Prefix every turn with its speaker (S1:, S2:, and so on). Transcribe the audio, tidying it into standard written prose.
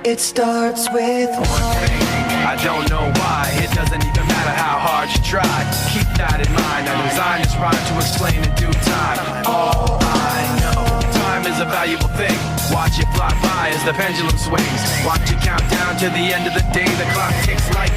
S1: It starts with one
S2: thing. I don't know why. It doesn't even matter how hard you try. Keep that in mind. I designed this rhyme to explain in due time. All I know, time is a valuable thing. Watch it fly by as the pendulum swings. Watch it count down to the end of the day. The clock ticks like